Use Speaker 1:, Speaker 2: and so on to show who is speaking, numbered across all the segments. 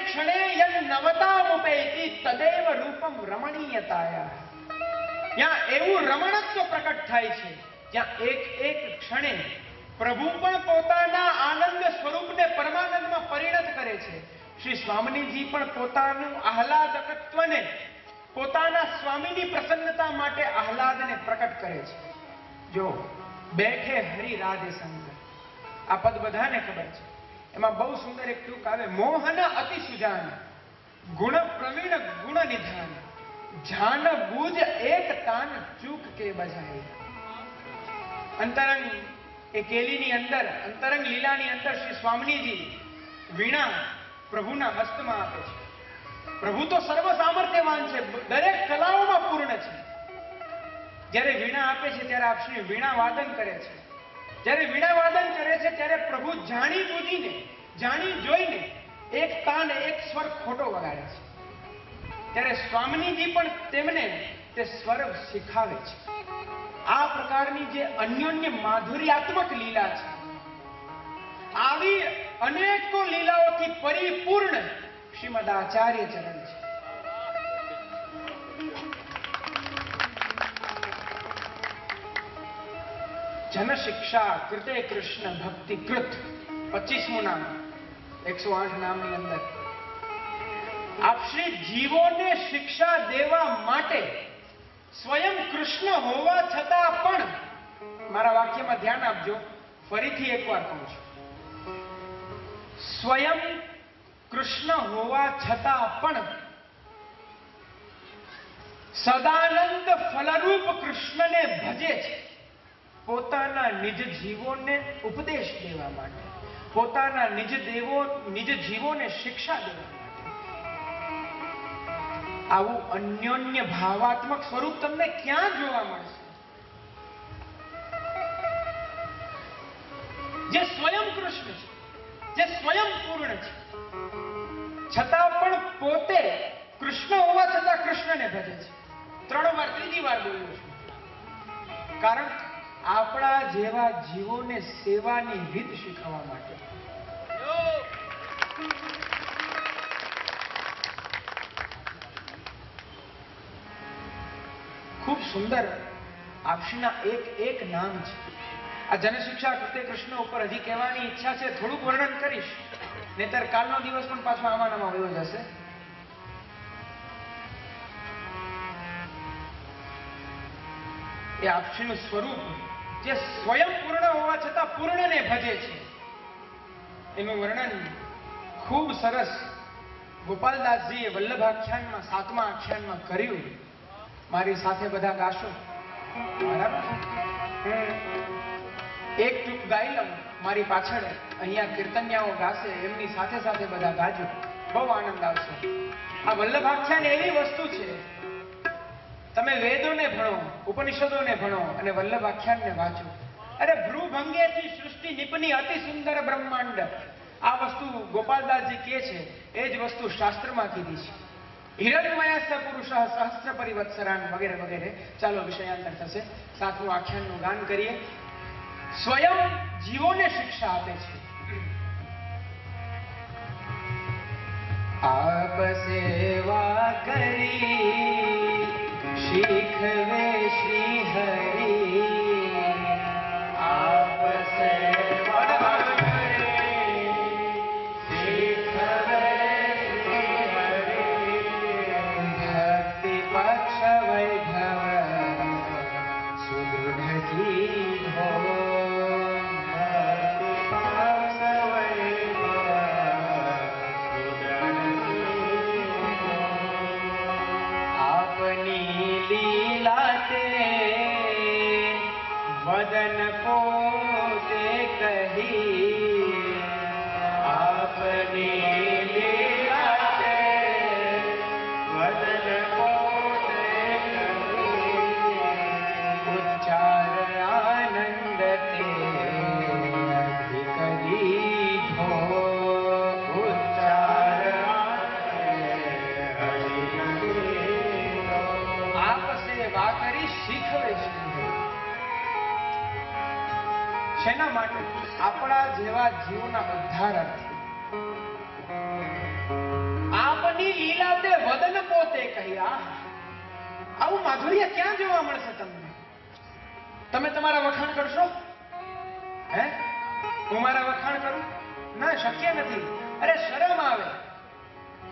Speaker 1: ક્ષણે યન નવતામુપેતિ તદેવ રૂપમ રમણીયતાયા. ત્યાં એવું રમણત્વ પ્રકટ થાય છે જ્યાં એક એક ક્ષણે પ્રભુ પણ પોતાના આનંદ સ્વરૂપને પરમાનંદમાં પરિણત કરે છે. શ્રી સ્વામીજી પણ પોતાનું આહલાદકત્વને, પોતાના સ્વામીની પ્રસન્નતા માટે આહલાદને પ્રકટ કરે છે. જો બેઠે હરિ રાધે સંગ, આ પદ બધાને ખબર છે. એમાં બહુ સુંદર એક ટૂંક આવે, મોહન અતિ સુજાન, ગુણ પ્રવીણ ગુણ નિધાન, જાન બુજ એક તાન ચૂક કે બજાય. અંતરંગ એ કેલીની અંદર, અંતરંગ લીલાની અંદર શ્રી સ્વામીજી વીણા પ્રભુના હસ્તમાં આપે છે. પ્રભુ તો સર્વ સામર્થ્યવાન છે, દરેક કલાઓમાં પૂર્ણ છે. જ્યારે વીણા આપે છે ત્યારે આપ શ્રી વીણા વાદન કરે છે. જ્યારે વીણા વાદન કરે છે ત્યારે પ્રભુ જાણી બુજીને, જાણી જોઈને એક તાન, એક સ્વર ખોટો વગાડે છે. ત્યારે સ્વામીજી પણ તેમને તે સ્વર શીખાવે છે. આ પ્રકારની જે અન્યોન્ય માધુર્યાત્મક લીલા છે, આવી અનેકો લીલાઓથી પરિપૂર્ણ શ્રીમદ આચાર્ય ચરણ છે. જન શિક્ષા કૃતે કૃષ્ણ ભક્તિ કૃત 25મું નામ, 108 નામની અંદર આપ શ્રી જીવોને શિક્ષા દેવા માટે સ્વયં કૃષ્ણ હોવા છતાં પણ, મારા વાક્યમાં ધ્યાન આપજો, ફરીથી એકવાર કહું છું, સ્વયં કૃષ્ણ હોવા છતાં પણ સદાનંદ ફલરૂપ કૃષ્ણને ભજે છે. પોતાના નિજ જીવોને ઉપદેશ દેવા માટે, પોતાના નિજ જીવોને શિક્ષા દેવા માટે. આવું અન્યોન્ય ભાવાત્મક સ્વરૂપ તમને ક્યાં જોવા મળશે? જે સ્વયં કૃષ્ણ છે, જે સ્વયં પૂર્ણ છે, છતાં પણ પોતે કૃષ્ણ હોવા છતાં કૃષ્ણને ભજે છે. 3 વાર, ત્રીજી વાર બોલ્યો છું. કારણ આપણા જેવા જીવોને સેવાની રીત શીખવવા માટે. ખૂબ સુંદર આપશ્રીના એક એક નામ છે. આ જનશિક્ષા કૃતે કૃષ્ણ ઉપર હજી કહેવાની ઈચ્છા છે, થોડુંક વર્ણન કરીશ, નહીતર કાલનો દિવસ પણ પાછો આમાં વયો જશે. એ આપશ્રીનું સ્વરૂપ જે સ્વયં પૂર્ણ હોવા છતાં પૂર્ણને ભજે છે, એનું વર્ણન ખૂબ સરસ ગોપાલદાસજીએ વલ્લભાખ્યાનમાં 7મા આખ્યાનમાં કર્યું. મારી સાથે બધા ગાશો, બરાબર? એક ટૂંક ગાઈ લઉં, મારી પાછળ અહીંયા કીર્તન્યાઓ ગાશે, એમની સાથે સાથે બધા ગાજો, બહુ આનંદ આવશે. આ વલ્લભાખ્યાન એવી વસ્તુ છે, તમે વેદોને ભણો, ઉપનિષદોને ભણો અને વલ્લભાખ્યાનને વાંચો. અરે ભ્રુભંગેથી સૃષ્ટિ નિપની અતિ સુંદર બ્રહ્માંડ, આ વસ્તુ ગોપાલદાસજી કહે છે, એ જ વસ્તુ શાસ્ત્રમાં કીધી છે. હિરણ્મયસ્ય પુરુષ સહસ્ર પરિવત્સરાન વગેરે વગેરે. ચાલો વિષયાંતર થશે. 7મું આખ્યાનનું ગાન કરીએ. સ્વયં જીવોને શિક્ષા આપે છે. આપ સેવા કરી શીખવે શ્રી હરિ, આપ સેવા કરી શીખવે શ્રી હરિ, ભક્તિ પક્ષ વૈભવ સુદૃઢ કીધો, વદન પોતે કહી, આપની લીલા તે વદન પોતે કહી, ઉચ્ચાર આનંદ તે અધિક દીધો, ઉચ્ચાર આપ સેવા કરી શીખવે છે. શેના માટે? આપણા જેવા જીવોના ઉદ્ધાર અર્થે. પોતે કહ્યા. આવું માધુર્ય ક્યાં જોવા મળશે તમને? તમે તમારા વખાણ કરશો? હે, હું મારા વખાણ કરું? ના, શક્ય નથી. અરે શરમ આવે.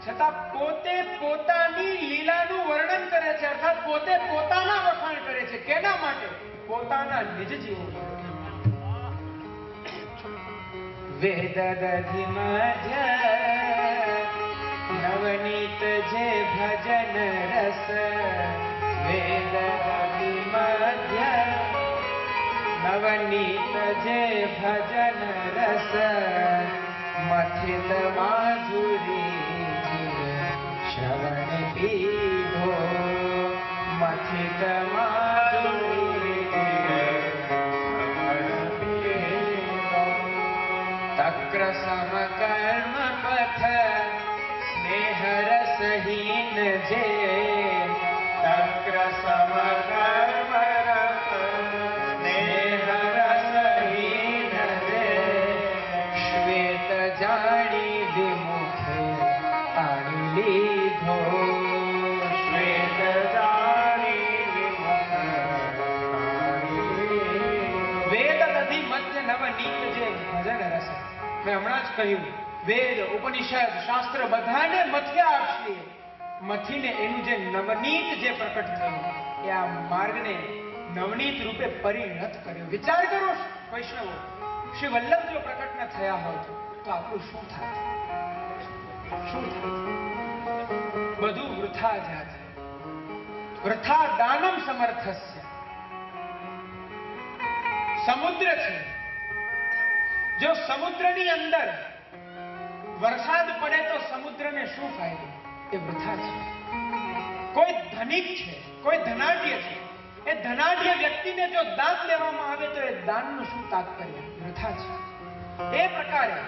Speaker 1: છતાં પોતે પોતાની લીલાનું વર્ણન કરે છે, અર્થાત પોતે પોતાના વખાણ કરે છે. કેના માટે? પોતાના નિજ જીવો માટે. વેદ દધિ મધ્ય નવનીત જે ભજન રસ. વેદ દધિ મધ્ય નવનીત જે ભજન રસ. મથિત માધુરી શ્રવણ પીધો. મથિત માધુરી તક્ર સમકર્મ પથ સ્નેહ રસહીન જે. તક્ર સમકર્મ સ્નેહ રસહીન જે. શ્વેત જાણી વિમુખે તાણી લીધો. શ્વેત જાણી વિમુખે તાણી લીધો. વેદ દધિ મધ્ય નવનીત જે ભજન રસ. મેં હમણાં જ કહ્યું, વેદ ઉપનિષદ શાસ્ત્ર બધાને મથ્યા આપશે. મથીને એનું જે નવનીત જે પ્રકટ થયું એ આ માર્ગને નવનીત રૂપે પરિણત કર્યો. વિચાર કરો વૈષ્ણવો, શ્રી વલ્લભ જો પ્રકટ ન થયા હોત તો આપણું શું થાત? શું થાત? બધું વૃથા જાત. વૃથા દાનમ સમર્થસ્ય. સમુદ્ર છે, જો સમુદ્રની અંદર વરસાદ પડે તો સમુદ્રને શું ફાયદો? એ વૃથા છે. કોઈ ધનિક છે, કોઈ ધનાઢ્ય છે, એ ધનાઢ્ય વ્યક્તિને જો દાન લેવામાં આવે તો એ દાનનું શું તાત્પર્ય? વૃથા છે. એ પ્રકારે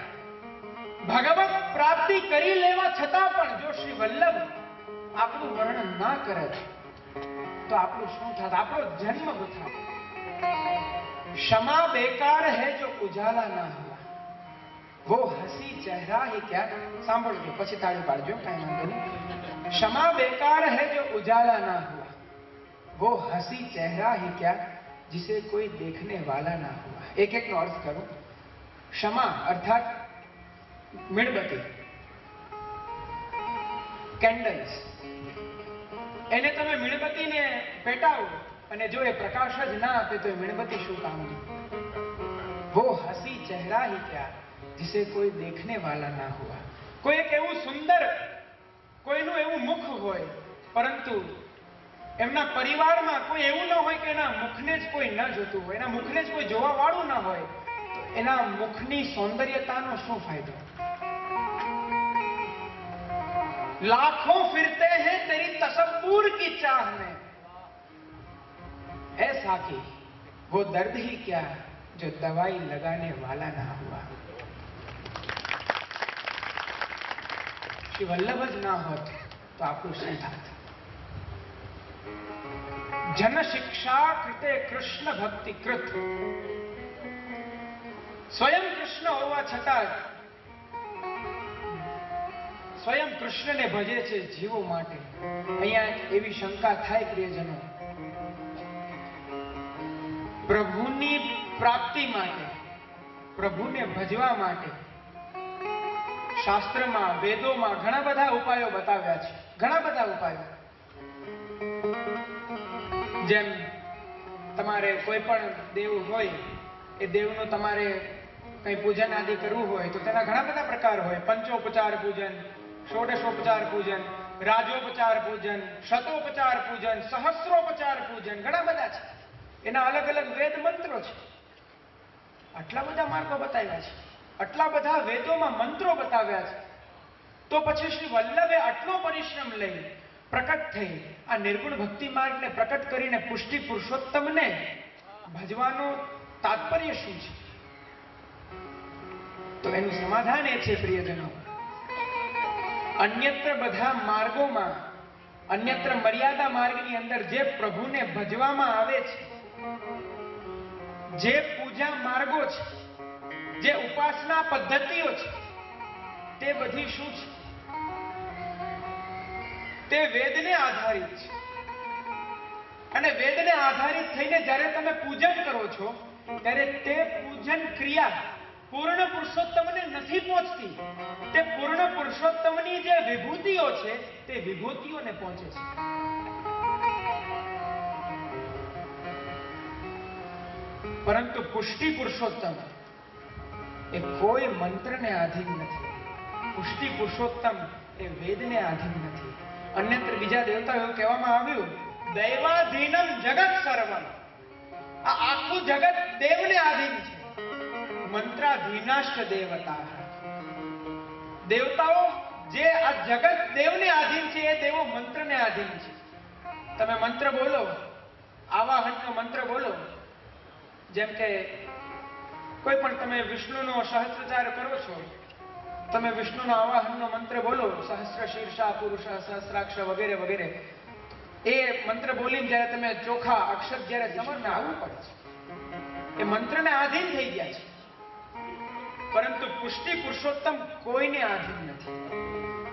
Speaker 1: ભગવત પ્રાપ્તિ કરી લેવા છતાં પણ જો શ્રી વલ્લભ આપણું વર્ણન ના કરે તો આપણું શું થાત? આપણો જન્મ વૃથા. क्षमा बेकार है जो उजाला ना हुआ, वो हंसी चेहरा ही क्या. સાંભળજો પછી તાળી પાડજો, કાંઈ વાંધો નહીં. क्षमा बेकार है जो उजाला ना हुआ, वो हंसी चेहरा ही क्या जिसे कोई देखने वाला ना हुआ. એક એક નો અર્થ કરો. क्षमा અર્થાત મીણબત્તી, કેન્ડલ્સ. એને તમે મીણબત્તીને પેટાવો અને જો એ પ્રકાશ જ ના આપે તો એ મીણબત્તી શું કામની? वो हंसी चेहरा ही क्या जिसे कोई देखने वाला ना हुआ. કોઈ એક એવું સુંદર, કોઈનું એવું મુખ હોય પરંતુ એમના પરિવારમાં કોઈ એવું ન હોય કે એના મુખને જ કોઈ ન જોતું હોય, એના મુખને જ કોઈ જોવા વાળું ના હોય, તો એના મુખની સૌંદર્યતાનો શું ફાયદો? लाखों फिरते हैं तेरी तसव्वुर की चाह में, ऐ साकी वो दर्द ही क्या जो दवाई लगाने वाला ना हुआ. श्री वल्लभ જ ના હોત તો આપણું શું થાત? જન શિક્ષા કૃતે કૃષ્ણ ભક્તિ કૃત. સ્વયં કૃષ્ણ હોવા છતાં સ્વયં કૃષ્ણને ભજે છે જીવો માટે. અહીંયા એવી શંકા થાય પ્રિયજનો, પ્રભુની પ્રાપ્તિ માટે, પ્રભુને ભજવા માટે શાસ્ત્રમાં, વેદોમાં ઘણા બધા ઉપાયો બતાવ્યા છે. ઘણા બધા ઉપાયો. જેમ તમારે કોઈ પણ દેવ હોય, એ દેવનું તમારે કઈ પૂજન આદિ કરવું હોય તો તેના ઘણા બધા પ્રકાર હોય. પંચોપચાર પૂજન, ષોડશોપચાર પૂજન, રાજોપચાર પૂજન, શતોપચાર પૂજન, સહસ્ત્રોપચાર પૂજન, ઘણા બધા છે. એના અલગ અલગ વેદ મંત્રો છે. આટલા બધા માર્ગો બતાવ્યા છે, આટલા બધા વેદોમાં મંત્રો બતાવ્યા છે. તો પછી શ્રી વલ્લભે આટલો પરિશ્રમ લઈ પ્રકટ થઈ આ નિર્ગુણ ભક્તિ માર્ગને પ્રકટ કરીને પુષ્ટિ પુરુષોત્તમને ભજવાનો તાત્પર્ય શું છે? તો એનું સમાધાન એ છે પ્રિયજનો, અન્યત્ર બધા માર્ગોમાં, અન્યત્ર મર્યાદા માર્ગની અંદર જે પ્રભુને ભજવામાં આવે છે, જે પૂજા માર્ગો છે, જે ઉપાસના પદ્ધતિઓ છે, તે બધી શું છે? તે વેદને આધારિત છે. અને વેદને આધારિત થઈને જ્યારે તમે પૂજન કરો છો ત્યારે તે પૂજન ક્રિયા પૂર્ણ પુરુષોત્તમને નથી પહોંચતી. તે પૂર્ણ પુરુષોત્તમની જે વિભૂતિઓ છે તે વિભૂતિઓને પહોંચે છે. પરંતુ પુષ્ટિ પુરુષોત્તમ એ કોઈ મંત્રને આધીન નથી. પુષ્ટિ પુરુષોત્તમ એ વેદને આધીન નથી. અન્યત્ર બીજા દેવતાઓ એવું કહેવામાં આવ્યું, દૈવાધીનમ જગત સર્વમ. આ આખું જગત દેવને આધીન છે. મંત્રાધીનાશ્ચ દેવતા. દેવતાઓ જે આ જગત દેવને આધીન છે એ દેવો મંત્રને આધીન છે. તમે મંત્ર બોલો, આવાહનનો મંત્ર બોલો, જેમ કે કોઈ પણ તમે વિષ્ણુનો સહસ્ત્રચાર કરો છો, તમે વિષ્ણુનો આવાહનનો મંત્ર બોલો, સહસ્ર શીર્ષા પુરુષ સહસ્રાક્ષ વગેરે વગેરે, એ મંત્ર બોલીને જ્યારે તમે ચોખા અક્ષર જ્યારે સમરને આવવું પડે છે, એ મંત્રને આધીન થઈ ગયા છે. પરંતુ પુષ્ટિ પુરુષોત્તમ કોઈને આધીન નથી.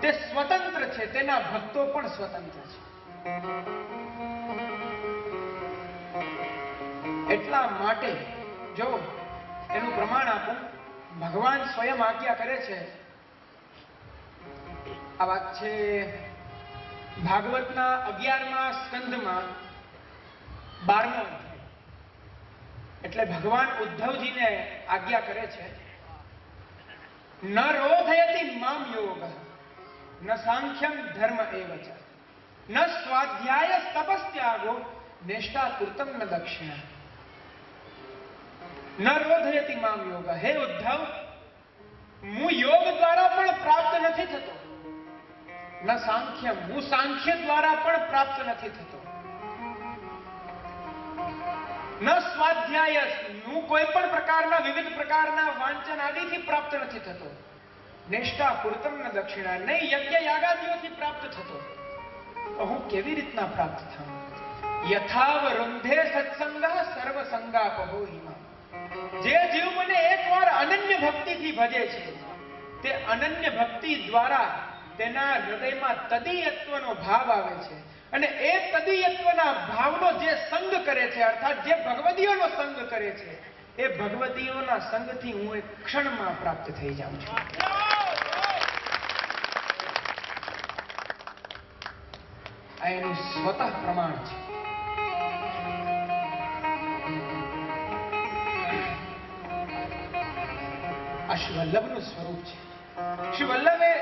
Speaker 1: તે સ્વતંત્ર છે. તેના ભક્તો પણ સ્વતંત્ર છે. એટલા માટે જો એનું પ્રમાણ આપું, ભગવાન સ્વયં આજ્ઞા કરે છે. આ વાત છે ભાગવતના 11મા સ્કંદમાં 12મો અધ્યાય. એટલે ભગવાન ઉદ્ધવજીને આજ્ઞા કરે છે, ન રોધયતિ મામ યોગ ન સાંખ્યમ ધર્મ એવ ચ ન સ્વાધ્યાય તપસ્ત્યાગો નિષ્ઠા કૃતમ ન દક્ષિણા. ન રોધયતિ મામ યોગ. હે ઉદ્ધવ, હું યોગ દ્વારા પણ પ્રાપ્ત નથી થતો. ન સાંખ્યમ, હું સાંખ્ય દ્વારા પણ પ્રાપ્ત નથી થતો. ન સ્વાધ્યાય, હું કોઈ પણ પ્રકારના વિવિધ પ્રકારના વાંચન આદિથી પ્રાપ્ત નથી થતો. નિષ્ઠા પૂર્તમ ન દક્ષિણા, નહીં યજ્ઞ યાગાદિઓથી પ્રાપ્ત થતો. તો હું કેવી રીતના પ્રાપ્ત થાઉં? યથાવ રૂંધે સત્સંગ સર્વ સંગાપહો હિમા. જે જીવ મને એકવાર અનન્ય ભક્તિથી ભજે છે, તે અનન્ય ભક્તિ દ્વારા તેના હૃદયમાં તદીયત્વનો ભાવ આવે છે. અને એ તદીયત્વના ભાવનો જે સંગ કરે છે, અર્થાત જે ભગવદીઓનો સંગ કરે છે, એ ભગવદીઓના સંગથી હું એક ક્ષણમાં પ્રાપ્ત થઈ જાઉં છું. આ એનું સ્વતઃ પ્રમાણ છે. આ શ્રી વલ્લભનું સ્વરૂપ છે. શ્રી વલ્લભે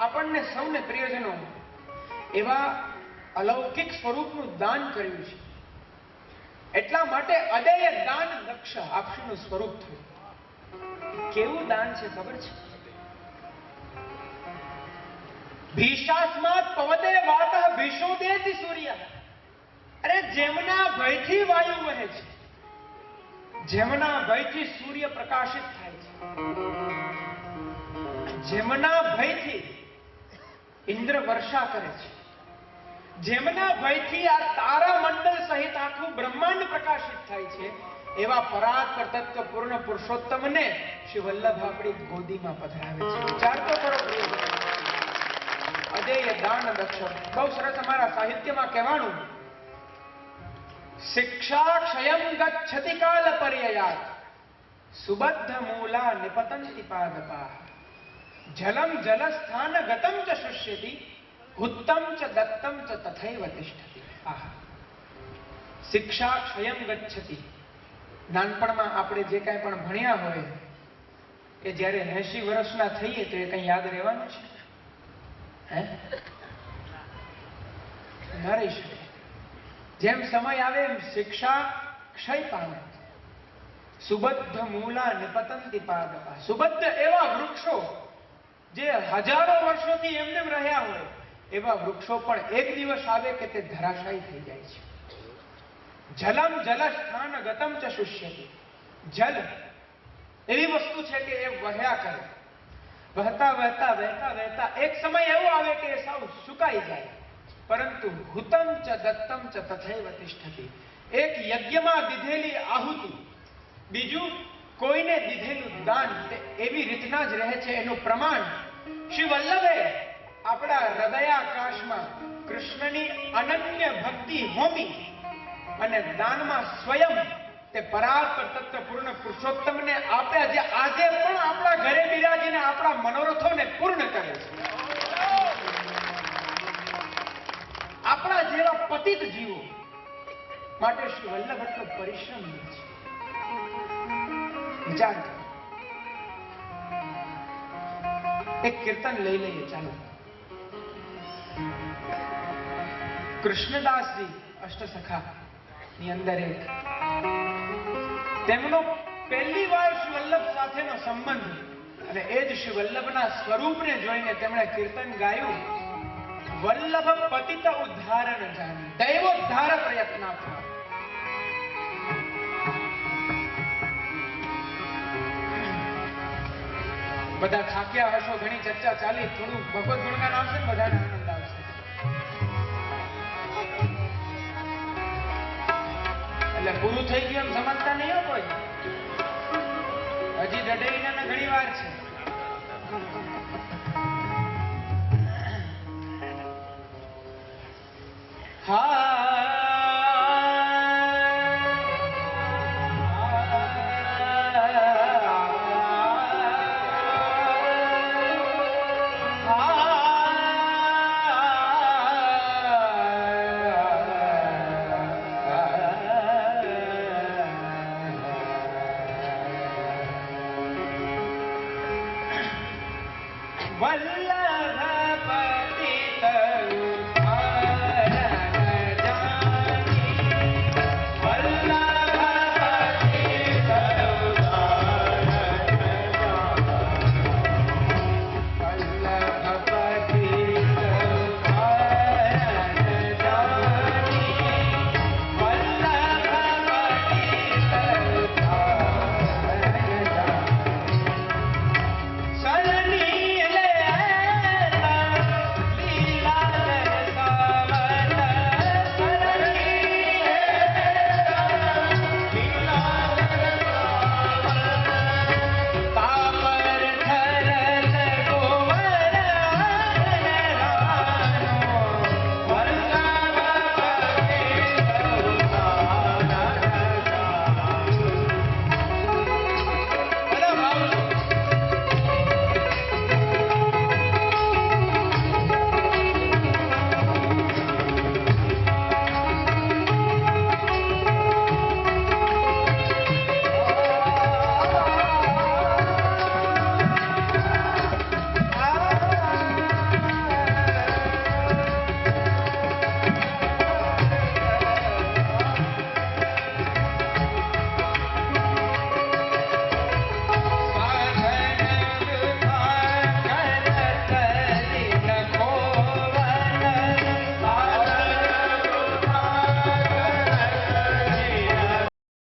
Speaker 1: આપણને સૌને પ્રિયજનો એવા અલૌકિક સ્વરૂપનું દાન કર્યું છે. એટલા માટે અદેય દાન દક્ષ આપશુનું સ્વરૂપ થયું. કેવું દાન છે ખબર છે? ભીષાસ્માત પવતે વાતઃ ભીષોદેતિ સૂર્ય. અરે જેમના ભયથી વાયુ વહે છે, જેમના ભયથી સૂર્ય પ્રકાશિત થાય છે, જેમના ભયથી ઇન્દ્ર વર્ષા કરે છે, જેમના ભયથી આ તારા મંડળ સહિત આખું બ્રહ્માંડ પ્રકાશિત થાય છે, એવા પરાત્પર તત્વ પૂર્ણ પુરુષોત્તમને શ્રી વલ્લભ આપણી ગોદીમાં પધરાવે છે. વિચાર તો કરો. અજેય દાન દક્ષ. બહુ સરસ અમારા સાહિત્યમાં કહેવાનું, શિક્ષા ક્ષયમ ગચ્છતિ કાલ પર્યયાત સુબદ્ધ મૂલા નિપતંતિ પાદપા જલમ જલસ્થાન ગતમ ચ શુષ્યતિ ઉત્તમ ચ દત્તમ ચ તથૈવ તિષ્ઠતિ. શિક્ષા ક્ષયમ ગચ્છતિ. નાનપણમાં આપણે જે કાંઈ પણ ભણ્યા હોય એ જ્યારે 80 વર્ષના થઈએ તો એ કંઈ યાદ રહેવાનું છે? ન રહી શકે. જેમ સમય આવે એમ શિક્ષા ક્ષય પામે. સુબદ્ધ મૂલા નિપતંતિ પાદપા. સુબદ્ધ એવા વૃક્ષો જે હજારો વર્ષોથી એમને રહ્યા હોય, એવા વૃક્ષો પણ એક દિવસ આવે કે તે ધરાશાયી થઈ જાય છે. જલમ જલસ્થાન ગતમ ચ શુષ્યતિ. જલ એવી વસ્તુ છે કે એ વહ્યા કરે. વહેતા વહેતા વહેતા વહેતા એક સમય એવો આવે કે એ સાવ સુકાઈ જાય. પરંતુ હુતમ ચ દત્તમ ચ તથૈવ તિષ્ઠતિ. એક યજ્ઞમાં દીધેલી આહુતિ, બીજું કોઈને દીધેલું દાન, તે એવી રીતના જ રહે છે. એનું પ્રમાણ શ્રી વલ્લભે આપણા હૃદયાકાશમાં કૃષ્ણની અનન્ય ભક્તિ હોમી અને દાનમાં સ્વયં તે પરાત્પર તત્વ પૂર્ણ પુરુષોત્તમને આપ્યા, જે આજે પણ આપણા ઘરે બિરાજીને આપણા મનોરથોને પૂર્ણ કરે છે. આપણા જેવા પતિત જીવો માટે શ્રી વલ્લભ એટલો પરિશ્રમ છે. વિચાર કરો. એક કીર્તન લઈ લઈએ ચાલો. કૃષ્ણદાસજી અષ્ટસખા ની અંદર એક તેમનો પહેલી વાર શ્રી વલ્લભ સાથેનો સંબંધ અને એ જ શ્રી વલ્લભના સ્વરૂપને જોઈને તેમણે કીર્તન ગાયું, વલ્લભ પતિત ઉદ્ધારણ જાણી દૈવોદ્ધાર પ્રયત્નાર્થ. બધા થાક્યા હશો, ઘણી ચર્ચા ચાલી, થોડું ભગવત ગુણગાન આવશે ને બધાને આનંદ આવશે. એટલે પૂરું થઈ ગયું એમ સમજતા નહીં હો કોઈ, હજી દઢેઈના ઘણી વાર છે. હા